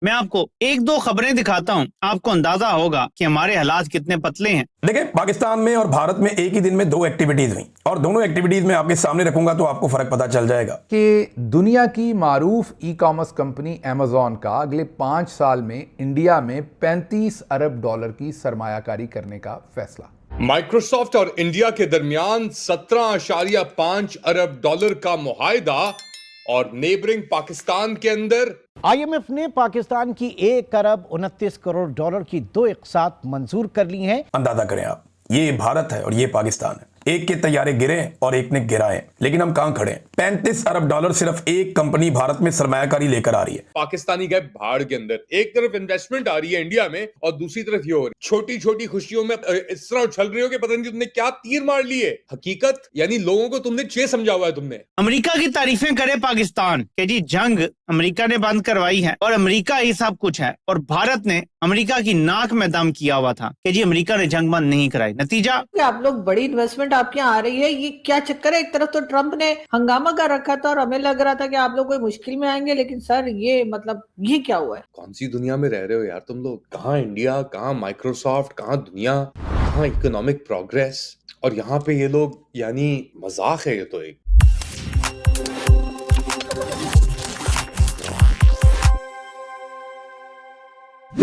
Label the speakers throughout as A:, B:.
A: मैं आपको एक दो खबरें दिखाता हूं, आपको अंदाजा होगा कि हमारे हालात कितने पतले हैं।
B: देखिए, पाकिस्तान में और भारत में एक ही दिन में दो एक्टिविटीज हुई और दोनों एक्टिविटीज में आपके सामने रखूंगा तो आपको फर्क पता चल जाएगा
C: कि दुनिया की मारूफ ई कॉमर्स कंपनी अमेजॉन का अगले 5 साल में इंडिया में 35 अरब डॉलर की सरमायाकारी करने का फैसला।
D: माइक्रोसॉफ्ट और इंडिया के दरमियान 17.5 अरब डॉलर का मुआहदा और नेबरिंग पाकिस्तान के अंदर
E: आईएमएफ ने पाकिस्तान की 1 अरब 29 करोड़ डॉलर की 2 इक़सात मंजूर कर ली हैं।
B: अंदाजा करें आप, ये भारत है और ये पाकिस्तान है। एक के तैयारे गिरे और एक ने गिराए, लेकिन हम कहां खड़े हैं? 35 अरब डॉलर सिर्फ एक कंपनी भारत में सरमायाकारी लेकर आ रही है।
D: पाकिस्तानी गए भाड़ के अंदर। एक तरफ इन्वेस्टमेंट आ रही है इंडिया में और दूसरी तरफ ये हो रही है। छोटी छोटी खुशियों में इस तरह उछल रही हो कि पता नहीं तुमने क्या तीर मार लिए। हकीकत यानी लोगों को तुमने चे समझा हुआ है तुमने।
A: अमेरिका की तारीफें करे पाकिस्तान कि जी जंग अमेरिका ने बंद करवाई है और अमेरिका ही सब कुछ है, और भारत ने अमेरिका की नाक में दम किया हुआ था कि जी अमेरिका ने जंग बंद नहीं कराई। नतीजा
F: आप लोग बड़ी इन्वेस्टमेंट आपके यहाँ आ रही है, ये क्या चक्कर है? एक तरफ तो ट्रंप ने हंगामा कर रखा था और हमें लग रहा था कि आप लोग कोई मुश्किल में आएंगे, लेकिन सर ये मतलब ये क्या हुआ है?
D: कौन सी दुनिया में रह रहे हो यार तुम लोग? कहाँ इंडिया, कहाँ माइक्रोसॉफ्ट, कहाँ दुनिया, कहाँ इकोनॉमिक प्रोग्रेस, और यहाँ पे ये लोग, यानी मजाक है ये तो एक।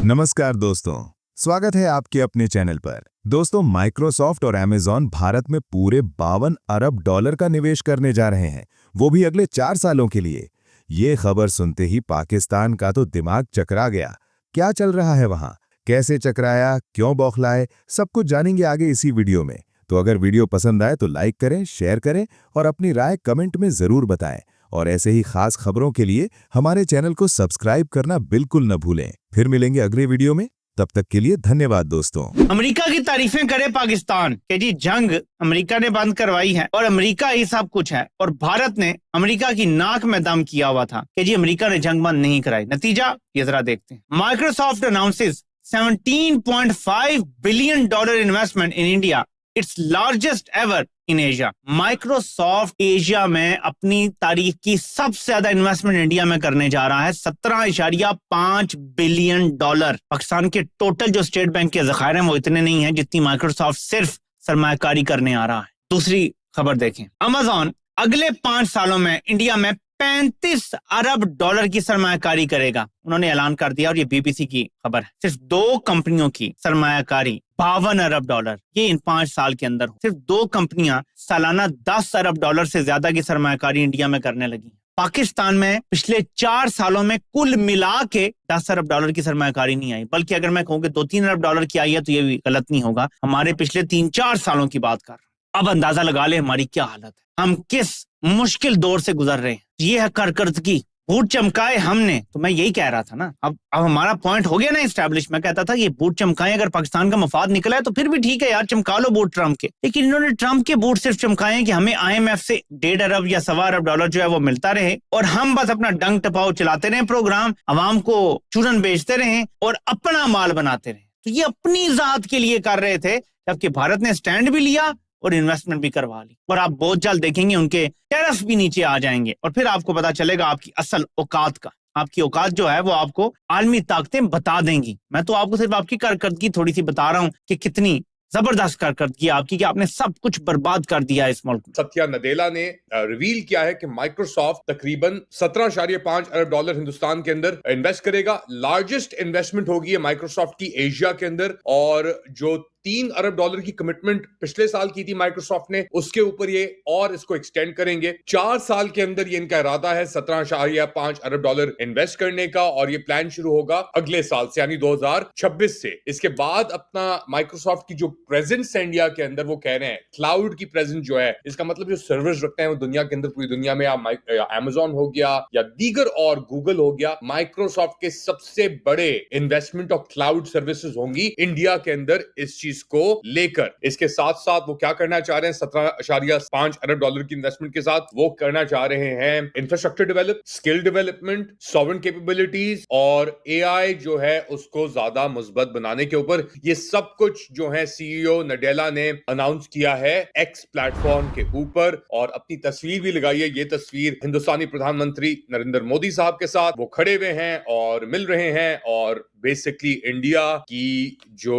G: नमस्कार दोस्तों, स्वागत है आपके अपने चैनल पर। दोस्तों, माइक्रोसॉफ्ट और अमेजॉन भारत में पूरे 52 अरब डॉलर का निवेश करने जा रहे हैं, वो भी अगले 4 सालों के लिए। ये खबर सुनते ही पाकिस्तान का तो दिमाग चकरा गया। क्या चल रहा है वहां, कैसे चकराया, क्यों बौखलाए, सब कुछ जानेंगे आगे इसी वीडियो में। तो अगर वीडियो पसंद आए तो लाइक करें, शेयर करें और अपनी राय कमेंट में जरूर बताएं। और ऐसे ही खास खबरों के लिए हमारे चैनल को सब्सक्राइब करना बिल्कुल न भूलें। फिर मिलेंगे अगले वीडियो में, तब तक के लिए धन्यवाद दोस्तों।
A: अमेरिका की तारीफें करे पाकिस्तान कि जी जंग अमेरिका ने बंद करवाई है और अमेरिका ही सब कुछ है, और भारत ने अमेरिका की नाक में दम किया हुआ था कि जी अमेरिका ने जंग बंद नहीं कराई। नतीजा ये जरा देखते हैं। Microsoft announces $17.5 billion investment in India, its largest ever in Asia. Microsoft Asia में अपनी तारीख की सबसे ज्यादा इन्वेस्टमेंट इंडिया में करने जा रहा है, $17.5 बिलियन। पाकिस्तान के टोटल जो स्टेट बैंक के ज़खायर हैं वो इतने नहीं हैं जितनी माइक्रोसॉफ्ट सिर्फ सरमायाकारी करने आ रहा है। दूसरी खबर देखें, अमेजॉन अगले 5 सालों में इंडिया में 35 अरब डॉलर की सरमायाकारी करेगा, उन्होंने ऐलान कर दिया। और ये बीबीसी की खबर है। सिर्फ 2 कंपनियों की सरमायाकारी 52 अरब डॉलर, ये इन 5 साल के अंदर सिर्फ 2 कंपनियां सालाना 10 अरब डॉलर से ज्यादा की सरमायाकारी इंडिया में करने लगी। पाकिस्तान में पिछले 4 सालों में कुल मिला के 10 अरब डॉलर की सरमायाकारी नहीं आई, बल्कि अगर मैं कहूँ कि 2-3 अरब डॉलर की आई है तो ये भी गलत नहीं होगा। हमारे पिछले 3-4 सालों की बात कर रहा हूं। अब अंदाजा लगा ले हमारी क्या हालत है, हम किस मुश्किल दौर से गुजर रहे हैं। ये है करकर्दगी, बूट चमकाए हमने, तो मैं यही कह रहा था ना। अब हमारा पॉइंट हो गया ना एस्टैब्लिश। मैं कहता था ये बूट चमकाए, अगर पाकिस्तान का मफाद निकला है तो फिर भी ठीक है यार, चमका लो बूट ट्रंप के। लेकिन इन्होंने ट्रंप के बूट सिर्फ चमकाए हैं कि हमें आईएमएफ से 1.5 अरब या 1.25 अरब डॉलर जो है वो मिलता रहे, और हम बस अपना डंग टपाओ चलाते रहे, प्रोग्राम अवाम को चूरन बेचते रहे और अपना माल बनाते रहे। तो ये अपनी जात के लिए कर रहे थे, जबकि भारत ने स्टैंड भी लिया और इन्वेस्टमेंट भी करवा ली। और आप बहुत जल्द देखेंगे उनके टैरिफ भी नीचे आ जाएंगे, और फिर आपको पता चलेगा आपकी असल औकात का। आपकी औकात जो है वो आपको आलमी ताकतें बता देंगी। मैं तो आपको सिर्फ आपकी कारकर्दगी थोड़ी सी बता रहा हूं कि कितनी जबरदस्त कारकर्दगी आपकी, कि आपने सब कुछ बर्बाद कर दिया इस मुल्क में।
D: सत्या नडेला ने रिवील किया है कि माइक्रोसॉफ्ट तकरीबन 17.5 अरब डॉलर हिंदुस्तान के अंदर इन्वेस्ट करेगा। लार्जेस्ट इन्वेस्टमेंट होगी माइक्रोसॉफ्ट की एशिया के अंदर, और जो 3 अरब डॉलर की कमिटमेंट पिछले साल की थी माइक्रोसॉफ्ट ने, उसके ऊपर ये और इसको एक्सटेंड करेंगे। 4 साल के अंदर ये इनका इरादा है 17.5 अरब डॉलर इन्वेस्ट करने का, और ये प्लान शुरू होगा अगले साल से, यानी 2026 से। इसके बाद अपना माइक्रोसॉफ्ट की जो प्रेजेंस है इंडिया के अंदर, वो कह रहे हैं क्लाउड की प्रेजेंस जो है, इसका मतलब जो सर्वर्स रखते हैं वो दुनिया के अंदर, पूरी दुनिया में, अमेजॉन हो गया या दीगर और गूगल हो गया, माइक्रोसॉफ्ट के सबसे बड़े इन्वेस्टमेंट ऑफ क्लाउड सर्विसेज होंगी इंडिया के अंदर इस चीज चीज को लेकर। इसके साथ साथ वो क्या करना चाह रहे हैं, 17.5 अरब डॉलर की इन्वेस्टमेंट के साथ वो करना चाह रहे हैं infrastructure develop, skill development, sovereign capabilities और एआई जो है उसको ज्यादा मुस्बत बनाने के ऊपर। ये सब कुछ जो है सीईओ नडेला ने अनाउंस किया है एक्स प्लेटफॉर्म के ऊपर, और अपनी तस्वीर भी लगाई है। ये तस्वीर हिंदुस्तानी प्रधानमंत्री नरेंद्र मोदी साहब के साथ वो खड़े हुए हैं और मिल रहे हैं, और बेसिकली इंडिया की जो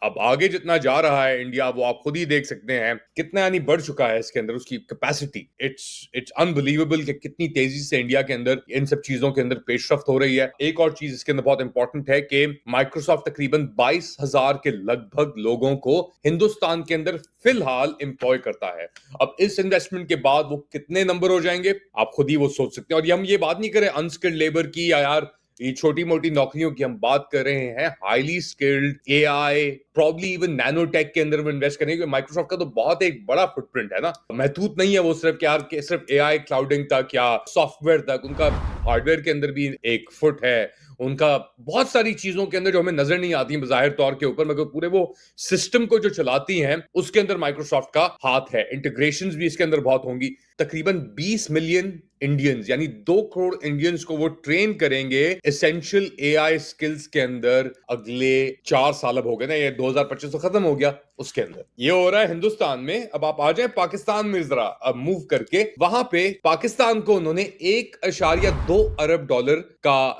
D: अब आगे जितना जा रहा है इंडिया, वो आप खुद ही देख सकते हैं कितना यानी बढ़ चुका है इसके अंदर उसकी कैपेसिटी। इट्स अनबिलीवेबल कि कितनी तेजी से इंडिया के अंदर इन सब चीजों के अंदर पेशरफ्त हो रही है। एक और चीज इसके अंदर बहुत इंपॉर्टेंट है कि माइक्रोसॉफ्ट तकरीबन 22,000 के लगभग लोगों को हिंदुस्तान के अंदर फिलहाल एम्प्लॉय करता है। अब इस इन्वेस्टमेंट के बाद वो कितने नंबर हो जाएंगे आप खुद ही वो सोच सकते हैं। और हम ये बात नहीं करें अनस्किल्ड लेबर की या यार ये छोटी मोटी नौकरियों की, हम बात कर रहे हैं highly skilled AI, probably even nano tech के अंदर वो इन्वेस्ट करेंगे। माइक्रोसॉफ्ट का तो बहुत एक बड़ा फुटप्रिंट है ना, महदूद नहीं है वो सिर्फ कि यार सिर्फ एआई क्लाउडिंग तक या सॉफ्टवेयर तक, उनका हार्डवेयर के अंदर भी एक फुट है, उनका बहुत सारी चीजों के अंदर जो हमें नजर नहीं आती बाहिर तौर के ऊपर, मगर पूरे वो सिस्टम को जो चलाती हैं उसके अंदर माइक्रोसॉफ्ट का हाथ है। इंटीग्रेशंस भी इसके अंदर बहुत होंगी। तकरीबन 20 मिलियन इंडियंस यानी 2 करोड़ इंडियंस को वो ट्रेन करेंगे एसेंशियल एआई स्किल्स के अंदर अगले 4 साल। अब हो गए ना, ये 2025 तो खत्म हो गया, उसके अंदर ये हो रहा है हिंदुस्तान में। अब आप आ जाए पाकिस्तान में जरा अब मूव करके, वहां पे पाकिस्तान को उन्होंने 1.2 अरब डॉलर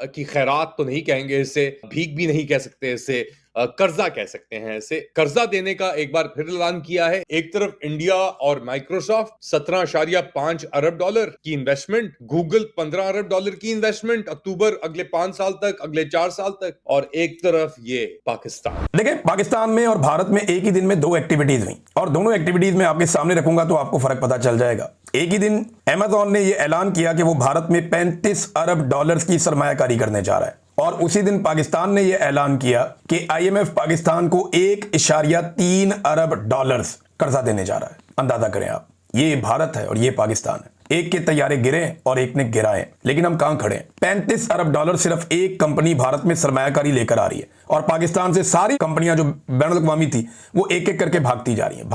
D: की खैरात तो नहीं कहेंगे इसे, भीख भी नहीं कह सकते इसे, कर्जा कह सकते हैं इसे, कर्जा देने का एक बार फिर ऐलान किया है। एक तरफ इंडिया और माइक्रोसॉफ्ट 17.5 अरब डॉलर की इन्वेस्टमेंट, गूगल 15 अरब डॉलर की इन्वेस्टमेंट अक्टूबर अगले 5 साल तक, अगले 4 साल तक, और एक तरफ ये पाकिस्तान।
B: देखिए, पाकिस्तान में और भारत में एक ही दिन में 2 एक्टिविटीज हुई, और दोनों एक्टिविटीज में आपके सामने रखूंगा तो आपको फर्क पता चल जाएगा। एक ही दिन अमेज़न ने यह ऐलान किया कि वो भारत में 35 अरब डॉलर की सरमायाकारी करने जा रहा है, और उसी दिन पाकिस्तान ने यह ऐलान किया कि आईएमएफ पाकिस्तान को 1.3 अरब डॉलर्स कर्जा देने जा रहा है। अंदाजा करें आप, ये भारत है और ये पाकिस्तान है। एक के तैयारे गिरे और एक ने गिराए, लेकिन हम कहां खड़े हैं। 35 अरब डॉलर सिर्फ एक कंपनी भारत में सरमायाकारी लेकर आ रही है, और पाकिस्तान से सारी कंपनियां जो बैनुल-अक़वामी थी वो एक एक करके भागती जा रही हैं,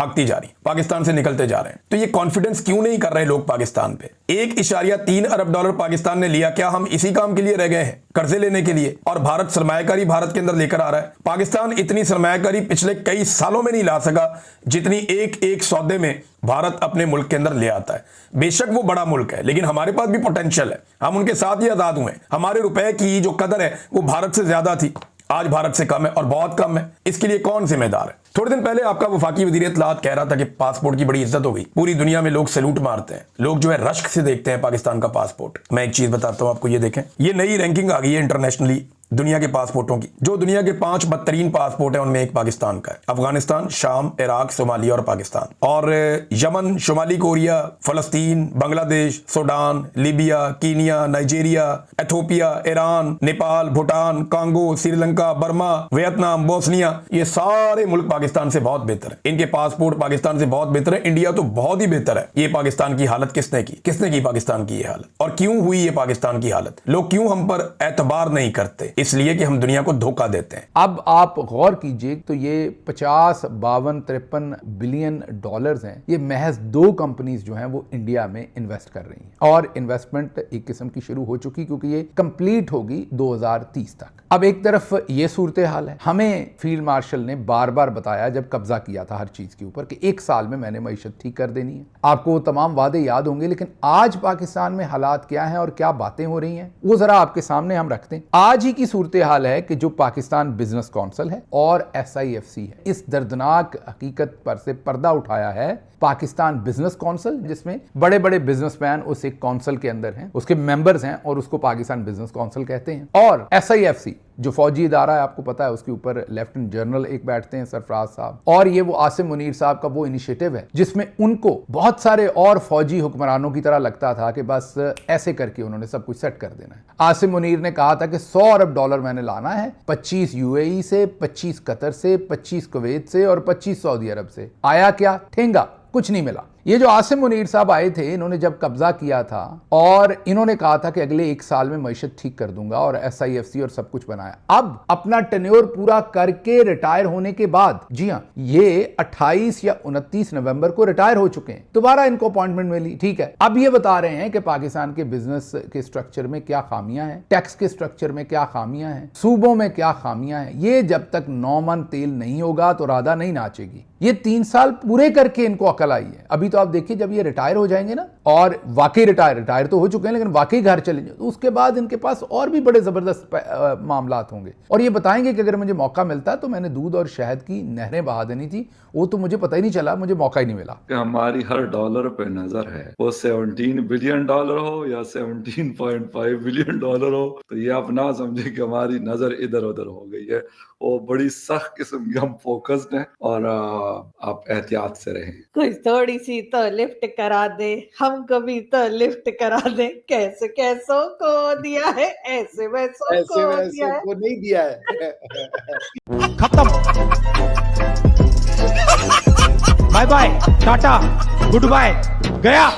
B: पाकिस्तान से निकलते जा रहे हैं। तो ये कॉन्फिडेंस क्यों नहीं कर रहे लोग पाकिस्तान पे? 1.3 अरब डॉलर पाकिस्तान ने लिया, क्या हम इसी काम के लिए रह गए हैं, कर्जे लेने के लिए? और भारत सरमायाकारी भारत के अंदर लेकर आ रहा है। पाकिस्तान इतनी सरमायाकारी पिछले कई सालों में नहीं ला सका जितनी एक सौदे में भारत अपने मुल्क के अंदर ले आता है। बेशक वो बड़ा मुल्क है, लेकिन हमारे पास भी पोटेंशियल है, हम उनके साथ ही आजाद हुए। हमारे रुपए की जो कदर है वो भारत से ज्यादा थी, आज भारत से कम है, और बहुत कम है। इसके लिए कौन जिम्मेदार है? थोड़े दिन पहले आपका वफाकी वज़ीर इत्तलाआत कह रहा था कि पासपोर्ट की बड़ी इज्जत हो गई, पूरी दुनिया में लोग सैल्यूट मारते हैं, लोग जो है रश्क से देखते हैं पाकिस्तान का पासपोर्ट। मैं एक चीज बताता हूं आपको, ये देखें, ये नई रैंकिंग आ गई है इंटरनेशनली दुनिया के पासपोर्टों की। जो दुनिया के 5 बदतरीन पासपोर्ट है उनमें एक पाकिस्तान का है। अफगानिस्तान, शाम, इराक, सोमालिया और पाकिस्तान, और यमन, शुमाली कोरिया, फलस्तीन, Bangladesh, Sudan, Libya, Kenya, Nigeria, Ethiopia, Iran, Nepal, Bhutan, Congo, Sri Lanka, Burma, Vietnam, Bosnia, ये सारे मुल्क पाकिस्तान से बहुत बेहतर है। इनके पासपोर्ट पाकिस्तान से बहुत बेहतर है। इंडिया तो बहुत ही बेहतर है। ये पाकिस्तान की हालत किसने की पाकिस्तान की ये हालत? और क्यों हुई ये पाकिस्तान की हालत? लोग क्यों हम पर एतबार नहीं करते? इसलिए कि हम दुनिया को धोखा देते हैं।
C: अब आप गौर कीजिए तो ये 50, 52, 53 बिलियन डॉलर्स हैं। ये महज 2 कंपनीज जो हैं वो इंडिया में इन्वेस्ट कर रही हैं, और इन्वेस्टमेंट एक किस्म की शुरू हो चुकी, क्योंकि ये कंप्लीट होगी 2030 तक। अब एक तरफ ये सूरत हाल है, हमें फील्ड मार्शल ने बार बार बताया जब कब्जा किया था हर चीज के ऊपर कि 1 साल में मैंने मईशत ठीक कर देनी है। आपको वो तमाम वादे याद होंगे, लेकिन आज पाकिस्तान में हालात क्या हैं और क्या बातें हो रही हैं वो जरा आपके सामने हम रखते हैं। आज ही की सूरत हाल है कि जो पाकिस्तान बिजनेस काउंसिल है और SIFC है, इस दर्दनाक हकीकत पर से पर्दा उठाया है पाकिस्तान बिजनेस काउंसिल, जिसमें बड़े बड़े बिजनेसमैन उस एक काउंसिल के अंदर हैं, उसके मेंबर्स हैं, और उसको पाकिस्तान बिजनेस काउंसिल कहते हैं। और SIFC जो फौजी इदारा है, आपको पता है, उसके ऊपर लेफ्टिनेंट जनरल एक बैठते हैं, सरफराज साहब, और ये वो आसिम मुनीर साहब का वो इनिशिएटिव है जिसमें उनको बहुत सारे और फौजी हुक्मरानों की तरह लगता था कि बस ऐसे करके उन्होंने सब कुछ सेट कर देना है। आसिम मुनीर ने कहा था कि 100 अरब डॉलर मैंने लाना है, 25 UAE से, 25 कतर से, 25 कुवैत से और 25 सऊदी अरब से। आया क्या? ठेंगा, कुछ नहीं मिला। ये जो आसिम मुनीर साहब आए थे, इन्होंने जब कब्जा किया था और इन्होंने कहा था कि अगले 1 साल में मईशत ठीक कर दूंगा और SIFC और सब कुछ बनाया। अब अपना टेन्योर पूरा करके रिटायर होने के बाद, जी हाँ, ये 28 या 29 नवंबर को रिटायर हो चुके हैं, दोबारा इनको अपॉइंटमेंट मिली, ठीक है। अब ये बता रहे हैं कि पाकिस्तान के बिजनेस के स्ट्रक्चर में क्या खामियां हैं, टैक्स के स्ट्रक्चर में क्या खामियां हैं, सूबों में क्या खामियां हैं। ये जब तक 9 मन तेल नहीं होगा तो राधा नहीं नाचेगी। ये 3 साल पूरे करके इनको अकल आई है। अभी तो आप देखिए, जब ये रिटायर हो जाएंगे ना, और वाकई रिटायर तो हो चुके हैं, लेकिन वाकई घर चले जाए, तो उसके बाद इनके पास और भी बड़े जबरदस्त मामलात होंगे और ये बताएंगे कि अगर मुझे मौका मिलता तो मैंने दूध और शहद की नहरें बहा देनी थी, वो तो मुझे पता ही नहीं चला, मुझे मौका ही नहीं मिला।
H: कि हमारी हर डॉलर पे नजर है, वो $17 बिलियन हो या $17.5 बिलियन हो, तो ये आप ना समझे कि हमारी नजर इधर उधर हो गई है। वो बड़ी सख्त किस्म की हम फोकस्ड हैं और आप एहतियात से रहें।
F: कुछ थोड़ी सी तो लिफ्ट करा दे, हमको भी तो लिफ्ट करा दे। कैसे कैसों को दिया है, ऐसे वैसों को दिया है,
I: को नहीं दिया है।
E: खत्म, bye bye, tata, goodbye, गया।